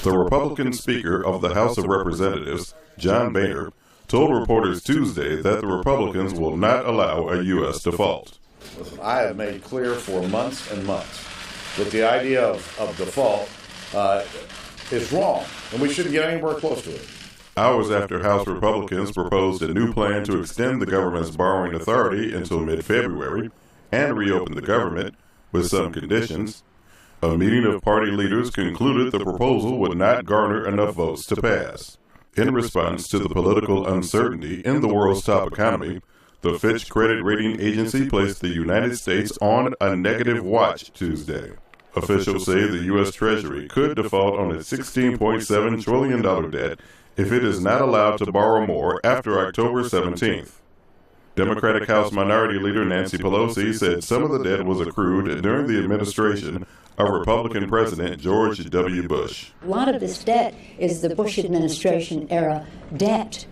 The Republican Speaker of the House of Representatives, John Boehner, told reporters Tuesday that the Republicans will not allow a U.S. default. I have made clear for months and months that the idea of default is wrong, and we shouldn't get anywhere close to it. Hours after House Republicans proposed a new plan to extend the government's borrowing authority until mid-February and reopen the government with some conditions, a meeting of party leaders concluded the proposal would not garner enough votes to pass. In response to the political uncertainty in the world's top economy, the Fitch credit rating agency placed the United States on a negative watch Tuesday. Officials say the U.S. Treasury could default on its $16.7 trillion debt if it is not allowed to borrow more after October 17th. Democratic House Minority Leader Nancy Pelosi said some of the debt was accrued during the administration of Republican President George W. Bush. A lot of this debt is the Bush administration era debt,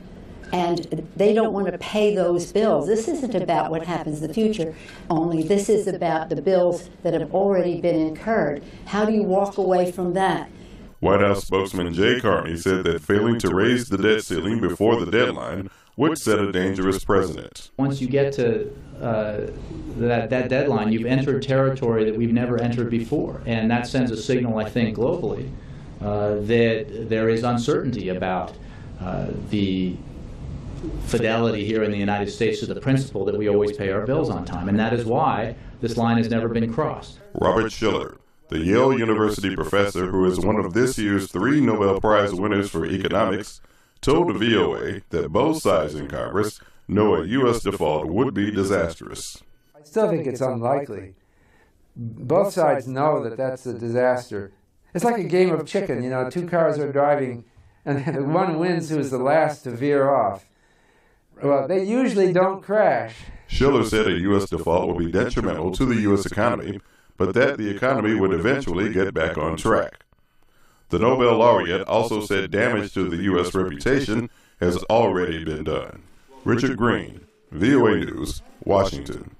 and they don't want to pay those bills. This isn't about what happens in the future only. This is about the bills that have already been incurred. How do you walk away from that? White House spokesman Jay Carney said that failing to raise the debt ceiling before the deadline would set a dangerous precedent. Once you get to that deadline, you've entered territory that we've never entered before. And that sends a signal, I think, globally, that there is uncertainty about the fidelity here in the United States to the principle that we always pay our bills on time. And that is why this line has never been crossed. Robert Shiller, the Yale University professor who is one of this year's 3 Nobel Prize winners for economics, told the VOA that both sides in Congress know a U.S. default would be disastrous. I still think it's unlikely. Both sides know that that's a disaster. It's like a game of chicken, you know, 2 cars are driving and one wins who is the last to veer off. Well, they usually don't crash. Schiller said a U.S. default would be detrimental to the U.S. economy, but that the economy would eventually get back on track. The Nobel laureate also said damage to the U.S. reputation has already been done. Richard Green, VOA News, Washington.